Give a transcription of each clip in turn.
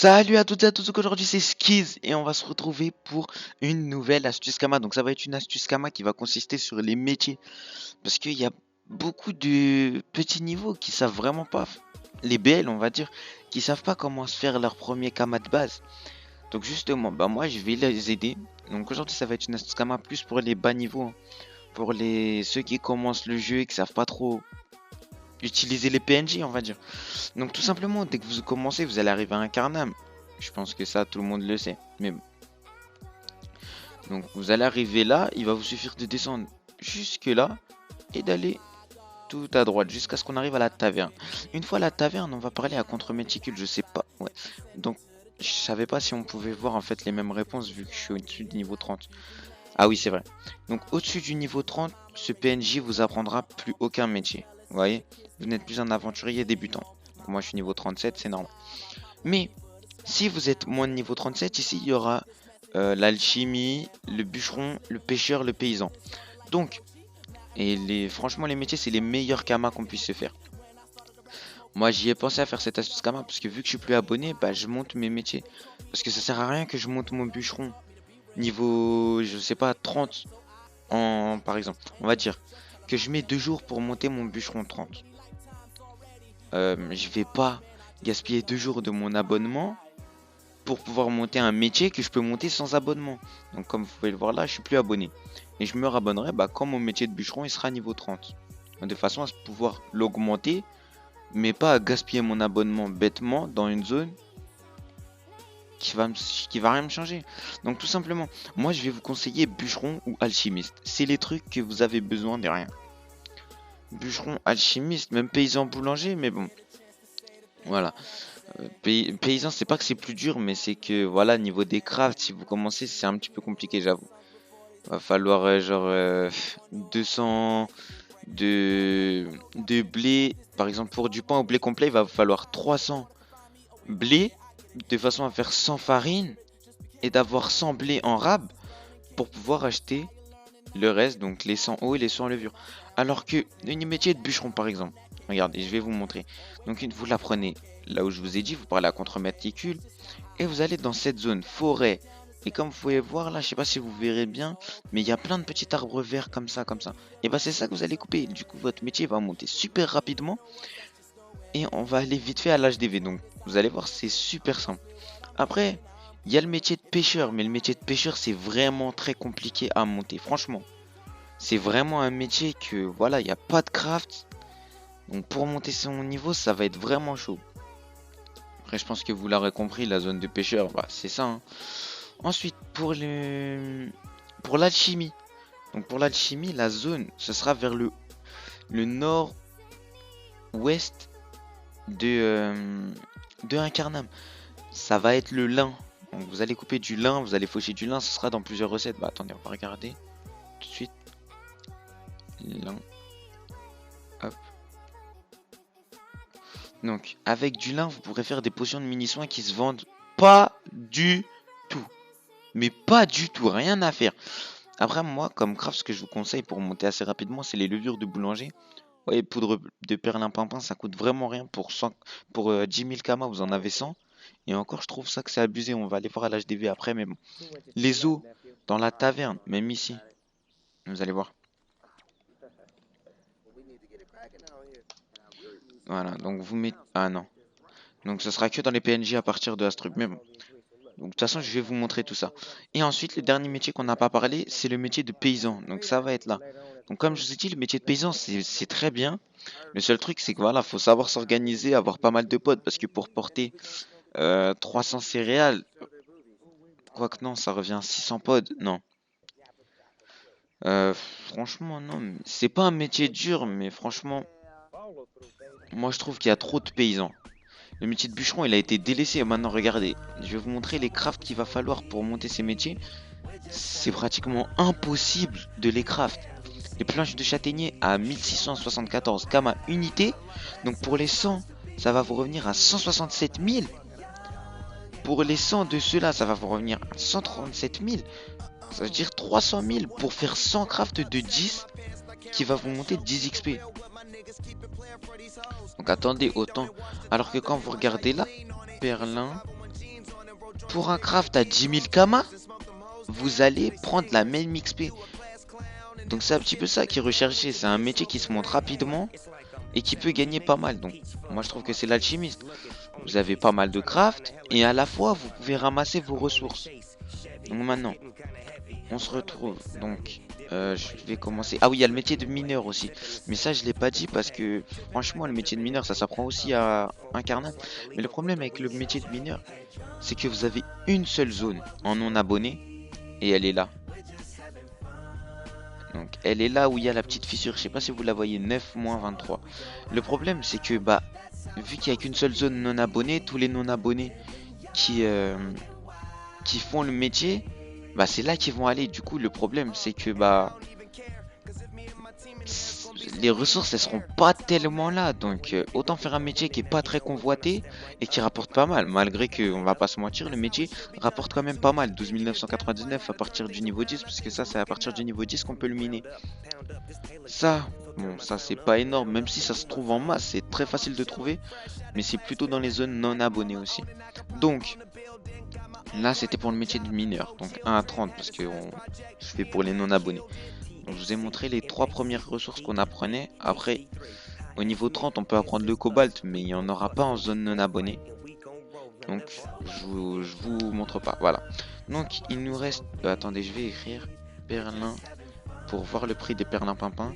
Salut à toutes et à tous, donc aujourd'hui c'est Skiz et on va se retrouver pour une nouvelle astuce Kama. Donc ça va être une astuce Kama qui va consister sur les métiers. Parce qu'il y a beaucoup de petits niveaux qui savent vraiment pas, les BL on va dire, qui savent pas comment se faire leur premier Kama de base. Donc justement, bah moi je vais les aider. Donc aujourd'hui ça va être une astuce Kama plus pour les bas niveaux, hein. Pour ceux qui commencent le jeu et qui savent pas trop utiliser les PNJ on va dire. Donc tout simplement, dès que vous commencez, vous allez arriver à un Karnam. Je pense que ça, tout le monde le sait. Mais bon. Donc vous allez arriver là, il va vous suffire de descendre jusque là et d'aller tout à droite jusqu'à ce qu'on arrive à la taverne. Une fois à la taverne, on va parler à contre-méticule, je sais pas. Ouais. Donc je savais pas si on pouvait voir en fait les mêmes réponses vu que je suis au-dessus du niveau 30. Ah oui, c'est vrai. Donc au-dessus du niveau 30, ce PNJ vous apprendra plus aucun métier. Vous voyez, vous n'êtes plus un aventurier débutant. Donc, moi je suis niveau 37, c'est normal. Mais si vous êtes moins de niveau 37, ici il y aura l'alchimie, le bûcheron, le pêcheur, le paysan. Donc, franchement les métiers c'est les meilleurs kamas qu'on puisse se faire. Moi j'y ai pensé à faire cette astuce kama parce que vu que je suis plus abonné, bah je monte mes métiers. Parce que ça sert à rien que je monte mon bûcheron niveau, je sais pas, 30 par exemple. On va dire que je mets 2 jours pour monter mon bûcheron 30. Je vais pas gaspiller 2 jours de mon abonnement pour pouvoir monter un métier que je peux monter sans abonnement. Donc comme vous pouvez le voir là, je suis plus abonné. Et je me rabonnerai quand mon métier de bûcheron il sera niveau 30. De façon à pouvoir l'augmenter, mais pas à gaspiller mon abonnement bêtement dans une zone qui va rien me changer. Donc tout simplement, moi je vais vous conseiller bûcheron ou alchimiste. C'est les trucs que vous avez besoin de rien. Bûcheron, alchimiste, même paysan boulanger, mais bon. Voilà. Paysan, c'est pas que c'est plus dur, mais c'est que voilà, niveau des crafts, si vous commencez, c'est un petit peu compliqué, j'avoue. Va falloir genre 200 de blé. Par exemple, pour du pain au blé complet, il va falloir 300 blé de façon à faire 100 farine et d'avoir 100 blé en rab pour pouvoir acheter le reste, donc les 100 eau et les 100 levure. Alors que une métier de bûcheron, par exemple, regardez, je vais vous montrer. Donc, vous la prenez là où je vous ai dit, vous parlez à contre-méticule et vous allez dans cette zone forêt. Et comme vous pouvez voir là, je sais pas si vous verrez bien, mais il y a plein de petits arbres verts comme ça, comme ça. Et bah c'est ça que vous allez couper. Du coup, votre métier va monter super rapidement et on va aller vite fait à l'HDV. Donc, vous allez voir, c'est super simple. Après, il y a le métier de pêcheur, mais le métier de pêcheur, c'est vraiment très compliqué à monter. Franchement, c'est vraiment un métier que voilà, il n'y a pas de craft. Donc, pour monter son niveau, ça va être vraiment chaud. Après, je pense que vous l'aurez compris, la zone de pêcheur, bah, c'est ça, hein. Ensuite, pour l'alchimie. Donc pour l'alchimie, la zone, ce sera vers le nord-ouest de Incarnam. Ça va être le lin. Donc vous allez couper du lin, vous allez faucher du lin, ce sera dans plusieurs recettes. Bah attendez, on va regarder tout de suite. Lin. Hop. Donc avec du lin, vous pourrez faire des potions de mini-soins qui se vendent pas du tout. Mais pas du tout, rien à faire. Après, moi, comme craft, ce que je vous conseille pour monter assez rapidement, c'est les levures de boulanger. Vous voyez, poudre de perlimpinpin, ça coûte vraiment rien. Pour 10 000 kamas, vous en avez 100. Et encore, je trouve ça que c'est abusé. On va aller voir à l'HDV après, mais bon. Les eaux dans la taverne, même ici, vous allez voir. Voilà, donc vous mettez... Ah non. Donc ce sera que dans les PNJ à partir de Astruc, mais bon. Donc de toute façon, je vais vous montrer tout ça. Et ensuite, le dernier métier qu'on n'a pas parlé, c'est le métier de paysan. Donc ça va être là. Donc comme je vous ai dit, le métier de paysan, c'est très bien. Le seul truc, c'est que voilà, faut savoir s'organiser, avoir pas mal de potes. Parce que pour porter 300 céréales, quoique non, ça revient à 600 pods. Non. Franchement, non. C'est pas un métier dur, mais franchement, moi je trouve qu'il y a trop de paysans. Le métier de bûcheron, il a été délaissé. Maintenant, regardez, je vais vous montrer les crafts qu'il va falloir pour monter ces métiers. C'est pratiquement impossible de les craft. Les planches de châtaignier à 1674 kama unité. Donc pour les 100, ça va vous revenir à 167 000. Pour les 100 de ceux-là, ça va vous revenir à 137 000. Ça veut dire 300 000 pour faire 100 crafts de 10 qui va vous monter 10 XP. Donc attendez autant. Alors que quand vous regardez là, Perlin, Pour un craft à 10 000 kama, vous allez prendre la même XP. Donc c'est un petit peu ça qui est recherché. C'est un métier qui se monte rapidement et qui peut gagner pas mal. Donc moi je trouve que c'est l'alchimiste. Vous avez pas mal de craft et à la fois vous pouvez ramasser vos ressources. Donc maintenant, on se retrouve. Donc je vais commencer. Ah oui, il y a le métier de mineur aussi. Mais ça je l'ai pas dit parce que franchement le métier de mineur ça s'apprend aussi à incarnate. Mais le problème avec le métier de mineur, c'est que vous avez une seule zone en non abonné et elle est là. Donc elle est là où il y a la petite fissure, je sais pas si vous la voyez, 9-23. Le problème c'est que bah vu qu'il n'y a qu'une seule zone non abonnée, tous les non abonnés qui, qui font le métier, bah c'est là qu'ils vont aller. Du coup le problème c'est que bah les ressources elles seront pas tellement là. Donc autant faire un métier qui est pas très convoité et qui rapporte pas mal. Malgré que on va pas se mentir, le métier rapporte quand même pas mal. 12 999 à partir du niveau 10, parce que ça c'est à partir du niveau 10 qu'on peut le miner. Ça, bon, ça c'est pas énorme, même si ça se trouve en masse, c'est très facile de trouver, mais c'est plutôt dans les zones non abonnées aussi. Donc, là c'était pour le métier de mineur, donc 1 à 30, parce que je fais pour les non abonnés. Donc, je vous ai montré les 3 premières ressources qu'on apprenait. Après, au niveau 30, on peut apprendre le cobalt, mais il n'y en aura pas en zone non abonnée. Donc, je vous montre pas, voilà. Donc, il nous reste, attendez, je vais écrire Perlin. Pour voir le prix des perlimpinpins.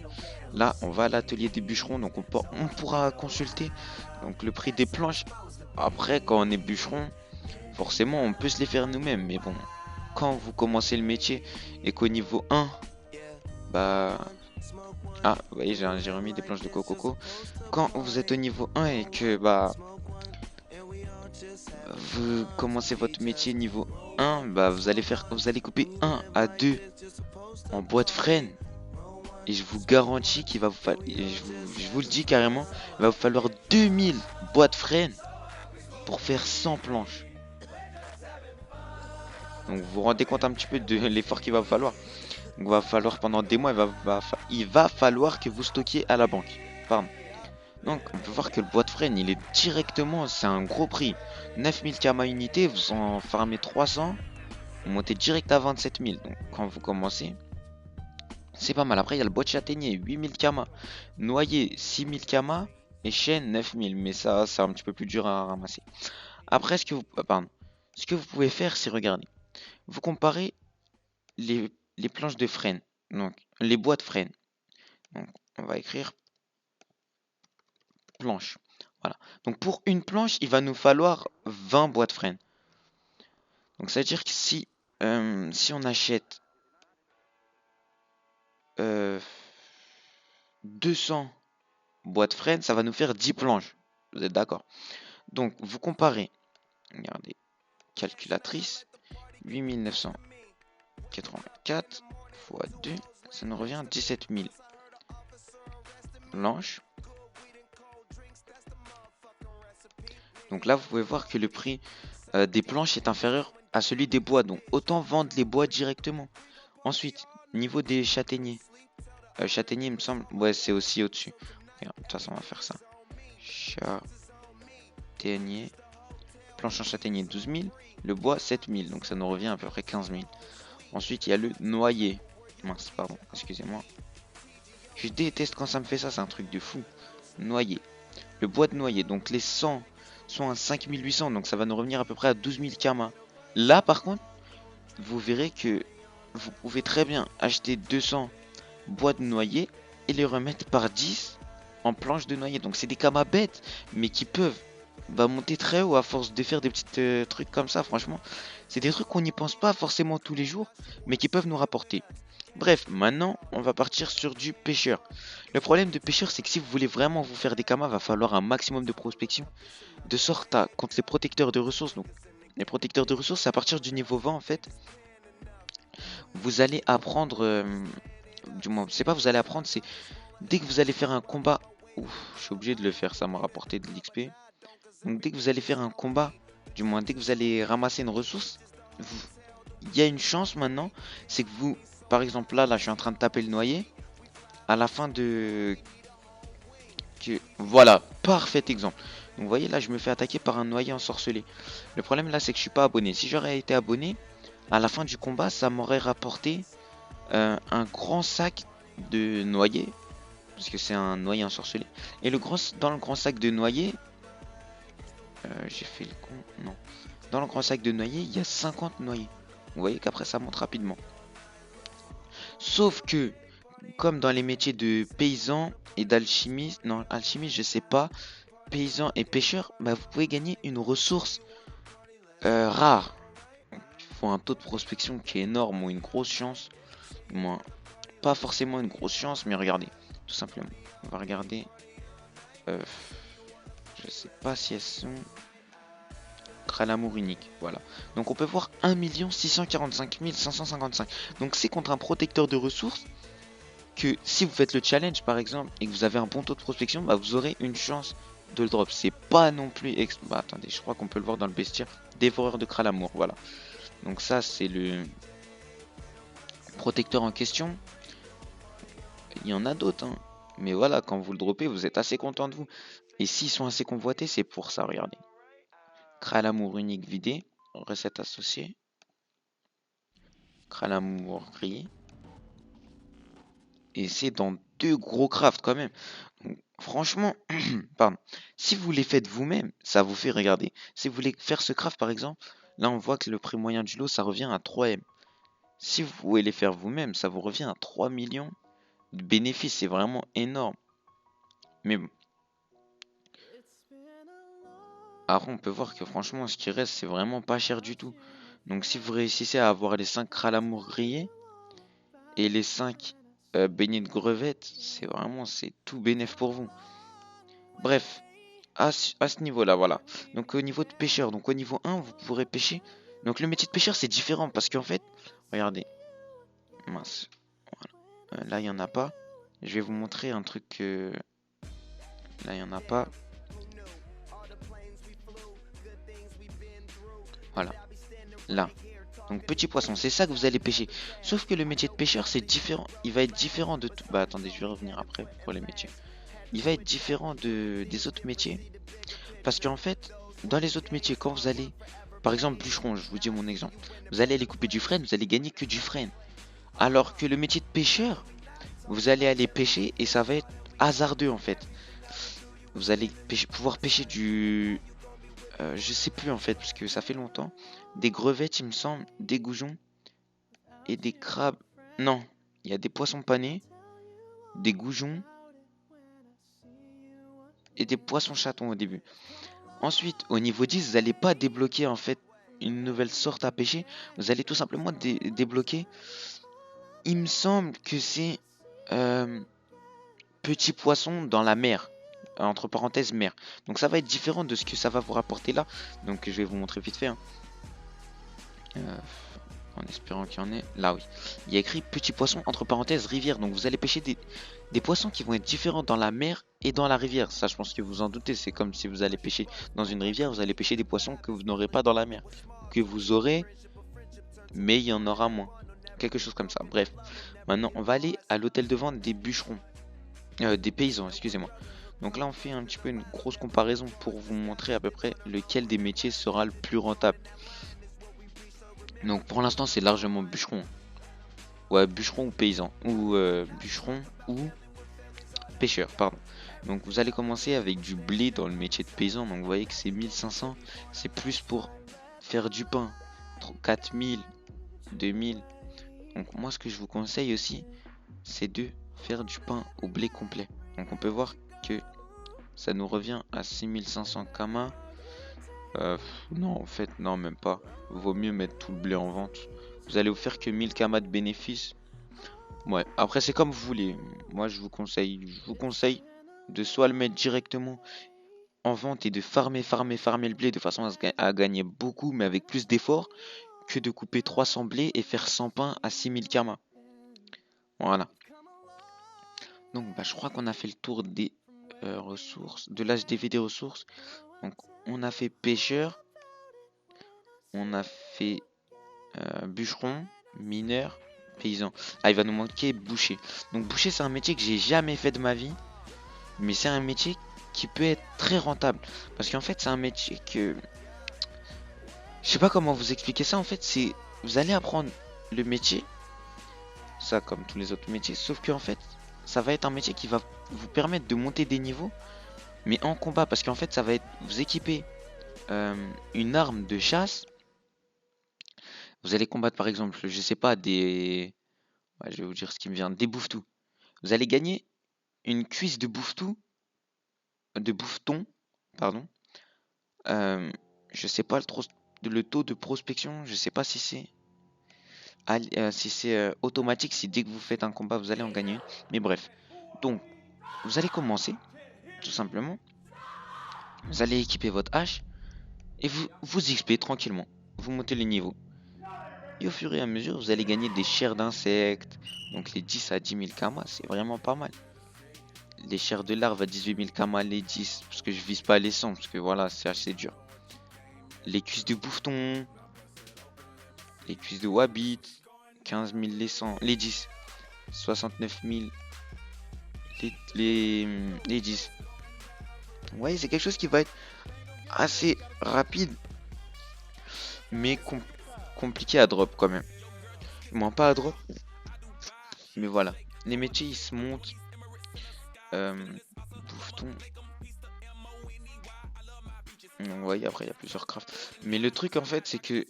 Là, on va à l'atelier des bûcherons, donc on pourra consulter donc le prix des planches. Après, quand on est bûcheron, forcément, on peut se les faire nous-mêmes. Mais bon, quand vous commencez le métier et qu'au niveau 1, bah... Ah, vous voyez, j'ai remis des planches de coco. Quand vous êtes au niveau 1 et que, bah... vous commencez votre métier niveau 1, bah vous allez couper 1 à 2 en bois de frêne. Et je vous garantis qu'il va vous falloir, je vous le dis carrément, il va vous falloir 2000 boîtes frênes pour faire 100 planches. Donc vous vous rendez compte un petit peu de l'effort qu'il va vous falloir. Donc il va falloir pendant des mois, il va falloir que vous stockiez à la banque. Pardon. Donc on peut voir que le bois de frêne, il est directement, c'est un gros prix. 9000 kama unité, vous en farmez 300, vous montez direct à 27 000. Donc quand vous commencez... c'est pas mal. Après, il y a le bois de châtaignier, 8000 kama. Noyer, 6000 kama. Et chêne, 9000. Mais ça, c'est un petit peu plus dur à ramasser. Après, ce que vous pouvez faire, c'est regarder. Vous comparez les planches de frêne. Donc, les bois de frêne. Donc, on va écrire planche. Voilà. Donc, pour une planche, il va nous falloir 20 bois de frêne. Donc, ça veut dire que si on achète 200 bois de frêne, ça va nous faire 10 planches. Vous êtes d'accord? Donc, vous comparez, regardez, calculatrice, 8984 fois 2, ça nous revient 17 000 planches. Donc là, vous pouvez voir que le prix des planches est inférieur à celui des bois. Donc, autant vendre les bois directement. Ensuite, niveau des châtaigniers. Châtaignier, il me semble, ouais, c'est aussi au-dessus. De toute façon, on va faire ça. Châtaignier. Planche en châtaignier 12 000, le bois 7 000, donc ça nous revient à peu près 15 000. Ensuite, il y a le noyer. Mince, pardon, excusez-moi. Je déteste quand ça me fait ça, c'est un truc de fou. Noyer. Le bois de noyer, donc les 100 sont à 5800, donc ça va nous revenir à peu près à 12 000 kama. Là, par contre, vous verrez que vous pouvez très bien acheter 200 bois de noyer et les remettre par 10 en planche de noyer. Donc c'est des kamas bêtes, mais qui peuvent monter très haut à force de faire des petits trucs comme ça. Franchement, c'est des trucs qu'on n'y pense pas forcément tous les jours, mais qui peuvent nous rapporter. Bref, maintenant on va partir sur du pêcheur. Le problème de pêcheur, c'est que si vous voulez vraiment vous faire des kamas, va falloir un maximum de prospection, de sorte à contre les protecteurs de ressources. Donc les protecteurs de ressources, c'est à partir du niveau 20 en fait. Vous allez apprendre, du moins c'est pas vous allez apprendre, c'est dès que vous allez faire un combat. Ouf, je suis obligé de le faire, ça m'a rapporté de l'XP. Donc dès que vous allez faire un combat, du moins dès que vous allez ramasser une ressource, il y a une chance maintenant, c'est que vous, par exemple là, je suis en train de taper le noyer, à la fin de... voilà, parfait exemple. Donc vous voyez là, je me fais attaquer par un noyer ensorcelé. Le problème là, c'est que je suis pas abonné. Si j'aurais été abonné, à la fin du combat, ça m'aurait rapporté un grand sac de noyer. Parce que c'est un noyer ensorcelé. Et dans le grand sac de noyer, j'ai fait le con. Non. Dans le grand sac de noyer, il y a 50 noyers. Vous voyez qu'après ça monte rapidement. Sauf que, comme dans les métiers de paysan et d'alchimiste, non, alchimiste, je sais pas, paysan et pêcheur, bah, vous pouvez gagner une ressource rare. Il faut un taux de prospection qui est énorme ou une grosse chance. Du moins, pas forcément une grosse chance, mais regardez, tout simplement. On va regarder. Je sais pas si elles sont. Cralamour unique, voilà. Donc on peut voir 1 645 555. Donc c'est contre un protecteur de ressources que si vous faites le challenge par exemple et que vous avez un bon taux de prospection, bah, vous aurez une chance de le drop. C'est pas non plus... Bah, attendez, je crois qu'on peut le voir dans le bestiaire. Dévoreur de Cralamour, voilà. Donc ça c'est le protecteur en question. Il y en a d'autres, hein. Mais voilà, quand vous le droppez, vous êtes assez content de vous. Et s'ils sont assez convoités, c'est pour ça, regardez. Cralamour unique vidé, recette associée. Cralamour grillé. Et c'est dans 2 gros crafts quand même. Donc, franchement, pardon. Si vous les faites vous-même, ça vous fait regarder. Si vous voulez faire ce craft par exemple, là on voit que le prix moyen du lot ça revient à 3M. Si vous pouvez les faire vous-même, ça vous revient à 3 millions de bénéfices. C'est vraiment énorme. Mais bon. Après on peut voir que franchement ce qui reste c'est vraiment pas cher du tout. Donc si vous réussissez à avoir les 5 cralamours grillés et les 5 beignets de crevettes, c'est tout bénéf pour vous. Bref, à ce niveau-là, voilà. Donc au niveau de pêcheur, donc au niveau 1, vous pourrez pêcher. Donc le métier de pêcheur, c'est différent parce qu'en fait, regardez. Mince. Voilà. Là, il n'y en a pas. Je vais vous montrer un truc que... Là, il n'y en a pas. Voilà. Là. Donc petit poisson, c'est ça que vous allez pêcher. Sauf que le métier de pêcheur, c'est différent. Il va être différent de tout. Bah attendez, je vais revenir après pour les métiers. Il va être différent des autres métiers. Parce qu'en fait, dans les autres métiers, quand vous allez, par exemple bûcheron, je vous dis mon exemple, vous allez aller couper du frêne, vous allez gagner que du frêne. Alors que le métier de pêcheur, vous allez aller pêcher et ça va être hasardeux en fait. Vous allez pouvoir pêcher du... je sais plus en fait, parce que ça fait longtemps. Des crevettes, il me semble, des goujons et des crabes. Non, il y a des poissons panés, des goujons et des poissons chatons au début. Ensuite, au niveau 10, vous n'allez pas débloquer en fait une nouvelle sorte à pêcher. Vous allez tout simplement débloquer. Il me semble que c'est petit poisson dans la mer. Entre parenthèses mer. Donc ça va être différent de ce que ça va vous rapporter là. Donc je vais vous montrer vite fait. Hein. En espérant qu'il y en ait. Là oui. Il y a écrit petit poisson entre parenthèses rivière. Donc vous allez pêcher des poissons qui vont être différents dans la mer et dans la rivière. Ça je pense que vous en doutez. C'est comme si vous allez pêcher dans une rivière. Vous allez pêcher des poissons que vous n'aurez pas dans la mer. Que vous aurez. Mais il y en aura moins. Quelque chose comme ça. Bref. Maintenant on va aller à l'hôtel de vente des bûcherons. Des paysans, excusez-moi. Donc là on fait un petit peu une grosse comparaison pour vous montrer à peu près lequel des métiers sera le plus rentable. Donc pour l'instant c'est largement bûcheron. Ouais, bûcheron ou paysan. Ou bûcheron ou pêcheur, pardon. Donc vous allez commencer avec du blé dans le métier de paysan. Donc vous voyez que c'est 1500. C'est plus pour faire du pain. 4000, 2000. Donc moi ce que je vous conseille aussi, c'est de faire du pain au blé complet. Donc on peut voir que ça nous revient à 6500 kama. Non, en fait, non, même pas. Vaut mieux mettre tout le blé en vente. Vous allez vous faire que 1000 kamas de bénéfices. Ouais, après, c'est comme vous voulez. Moi, je vous conseille de soit le mettre directement en vente et de farmer le blé de façon à gagner beaucoup, mais avec plus d'efforts, que de couper 300 blés et faire 100 pains à 6000 kamas. Voilà. Donc, bah, je crois qu'on a fait le tour des ressources, de l'HDV des ressources. Donc, on a fait pêcheur, on a fait bûcheron, mineur, paysan. Ah, il va nous manquer boucher. Donc boucher, c'est un métier que j'ai jamais fait de ma vie, mais c'est un métier qui peut être très rentable. Parce qu'en fait, c'est un métier que... Je sais pas comment vous expliquer ça. En fait, c'est... Vous allez apprendre le métier, ça comme tous les autres métiers, sauf qu'en fait, ça va être un métier qui va vous permettre de monter des niveaux, mais en combat. Parce qu'en fait, ça va être vous équiper une arme de chasse. Vous allez combattre par exemple, je sais pas, des... Ouais, je vais vous dire ce qui me vient, des bouffetous. Vous allez gagner une cuisse de bouffeton, pardon. Euh, je sais pas le taux de prospection, je sais pas si c'est automatique, si dès que vous faites un combat vous allez en gagner une. Mais bref, donc vous allez commencer tout simplement. Vous allez équiper votre hache et vous XP tranquillement. Vous montez les niveaux. Et au fur et à mesure, vous allez gagner des chairs d'insectes. Donc les 10 à 10 000 kamas, c'est vraiment pas mal. Les chairs de larves à 18 000 kamas, les 10. Parce que je vise pas les 100, parce que voilà, c'est assez dur. Les cuisses de bouffeton. Les cuisses de wabbit. 15 000 les 100. Les 10. 69 000 les 10. Vous voyez, c'est quelque chose qui va être assez rapide. Mais compliqué à drop quand même. Moins pas à drop. Mais voilà. Les métiers, ils se montent. Bouffeton. Vous voyez, après, il y a plusieurs crafts. Mais le truc, en fait, c'est que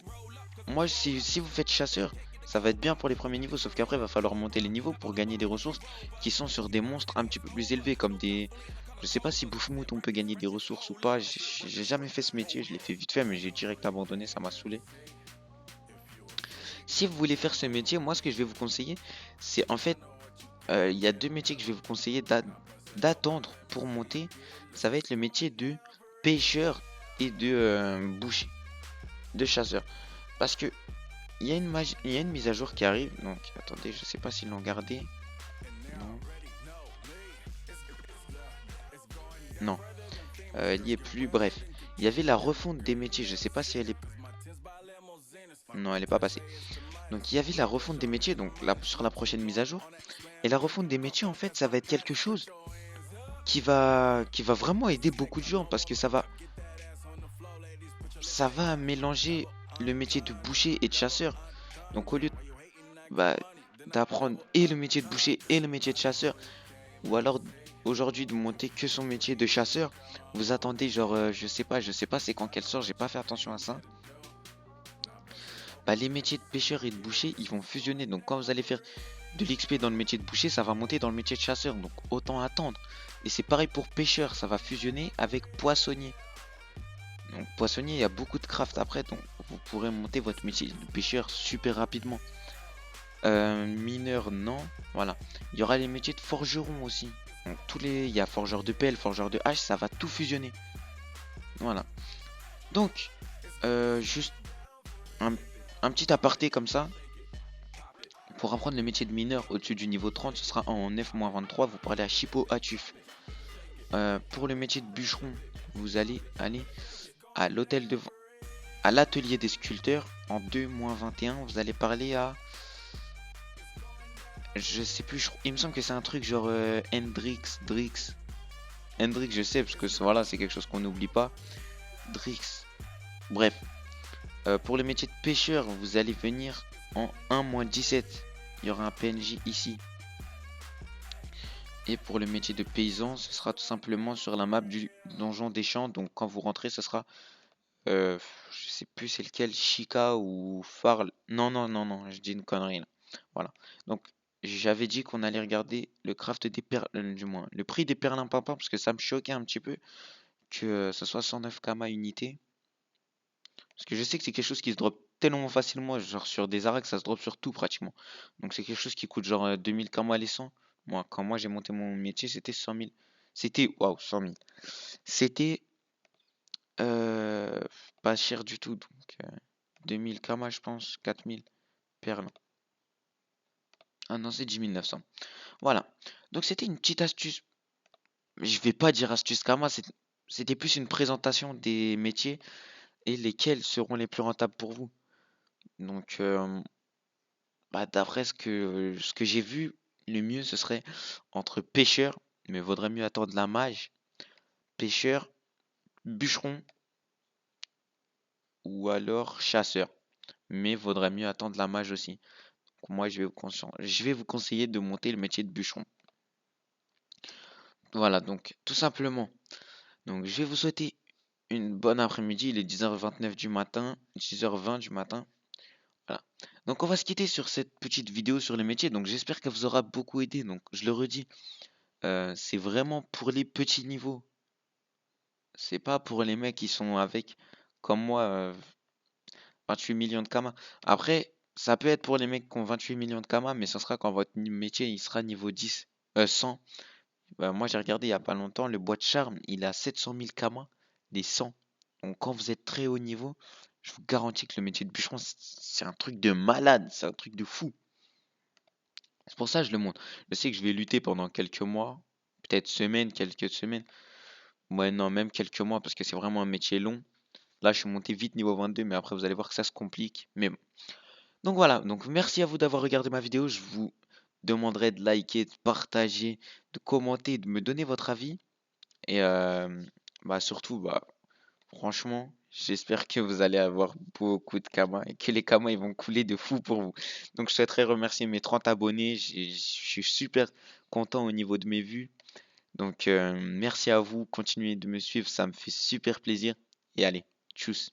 moi, si vous faites chasseur, ça va être bien pour les premiers niveaux. Sauf qu'après, il va falloir monter les niveaux pour gagner des ressources qui sont sur des monstres un petit peu plus élevés. Comme des... Je sais pas si Bouffmout, on peut gagner des ressources ou pas. J'ai jamais fait ce métier. Je l'ai fait vite fait, mais j'ai direct abandonné. Ça m'a saoulé. Si vous voulez faire ce métier, moi, ce que je vais vous conseiller, c'est en fait... Il y a deux métiers que je vais vous conseiller d'attendre pour monter. Ça va être le métier de pêcheur et de boucher, de chasseur. Parce que il y a une mise à jour qui arrive. Donc attendez, je sais pas s'ils l'ont gardé. Non. Non. Il n'y est plus. Bref. Il y avait la refonte des métiers. Je sais pas si elle est. Non, elle est pas passée. Donc il y avait la refonte des métiers. Donc là, sur la prochaine mise à jour. Et la refonte des métiers, en fait, ça va être quelque chose qui va vraiment aider beaucoup de gens. Parce que ça va mélanger le métier de boucher et de chasseur. Donc au lieu bah, d'apprendre et le métier de boucher et le métier de chasseur, ou alors aujourd'hui de monter que son métier de chasseur, vous attendez genre je sais pas c'est quand qu'elle sort, j'ai pas fait attention à ça. Bah les métiers de pêcheur et de boucher ils vont fusionner. Donc quand vous allez faire de l'XP dans le métier de boucher, ça va monter dans le métier de chasseur. Donc autant attendre. Et c'est pareil pour pêcheur, ça va fusionner avec poissonnier. Donc poissonnier, il y a beaucoup de craft après, donc vous pourrez monter votre métier de pêcheur super rapidement. Mineur, non. Voilà. Il y aura les métiers de forgeron aussi. Donc il y a forgeur de pelle, forgeur de hache, ça va tout fusionner. Voilà. Donc, juste un, un petit aparté comme ça. Pour apprendre le métier de mineur au-dessus du niveau 30, ce sera en F-23. Vous parlez à Chipo Atuf. Pour le métier de bûcheron, vous allez aller à l'hôtel de à l'atelier des sculpteurs en 2-21. Vous allez parler à je sais plus, il me semble que c'est un truc genre Hendrix, je sais, parce que voilà, c'est quelque chose qu'on n'oublie pas. Drix. Bref. Pour le métier de pêcheur, vous allez venir en 1-17. Il y aura un PNJ ici. Et pour le métier de paysan, ce sera tout simplement sur la map du donjon des champs. Donc quand vous rentrez, ce sera... je sais plus c'est lequel, Chica ou Farl. Non, non, non, non, je dis une connerie là. Voilà. Donc j'avais dit qu'on allait regarder le craft des perles, du moins le prix des perlimpinpins parce que ça me choquait un petit peu que ce soit 109 kama unité. Parce que je sais que c'est quelque chose qui se drop tellement facilement, genre sur des arcs ça se drop sur tout pratiquement. Donc c'est quelque chose qui coûte genre 2000 kama les 100. Moi, quand moi j'ai monté mon métier, c'était 100 000. C'était, waouh, 100 000. C'était euh, pas cher du tout. Donc 2000 kama, je pense, 4000 perles. Ah non, c'est 10 900. Voilà. Donc c'était une petite astuce. Je vais pas dire astuce Kama, c'était plus une présentation des métiers et lesquels seront les plus rentables pour vous. Donc, bah, d'après ce que j'ai vu, le mieux ce serait entre pêcheur, mais vaudrait mieux attendre la mage, pêcheur, bûcheron ou alors chasseur. Mais vaudrait mieux attendre la mage aussi. Donc, moi, je vais vous conseiller de monter le métier de bûcheron. Voilà, donc tout simplement. Donc je vais vous souhaiter une bonne après-midi. Il est 10h29 du matin, 10h20 du matin. Voilà. Donc on va se quitter sur cette petite vidéo sur les métiers. Donc j'espère qu'elle vous aura beaucoup aidé. Donc je le redis, c'est vraiment pour les petits niveaux. C'est pas pour les mecs qui sont avec, comme moi, 28 millions de kamas. Après, ça peut être pour les mecs qui ont 28 millions de kamas, mais ce sera quand votre métier il sera niveau 10, 100. Bah, moi j'ai regardé il y a pas longtemps, le bois de charme, il a 700 000 kamas, des 100. Donc quand vous êtes très haut niveau, je vous garantis que le métier de bûcheron, c'est un truc de malade, c'est un truc de fou. C'est pour ça que je le montre. Je sais que je vais lutter pendant quelques mois, peut-être semaines, quelques semaines. Ouais, non, même quelques mois, parce que c'est vraiment un métier long. Là, je suis monté vite niveau 22, mais après, vous allez voir que ça se complique. Mais bon. Donc voilà, donc merci à vous d'avoir regardé ma vidéo. Je vous demanderai de liker, de partager, de commenter, de me donner votre avis. Et bah surtout, bah franchement, j'espère que vous allez avoir beaucoup de kamas et que les kamas ils vont couler de fou pour vous. Donc je souhaiterais remercier mes 30 abonnés. Je suis super content au niveau de mes vues. Donc merci à vous, continuez de me suivre, ça me fait super plaisir. Et allez, tchuss.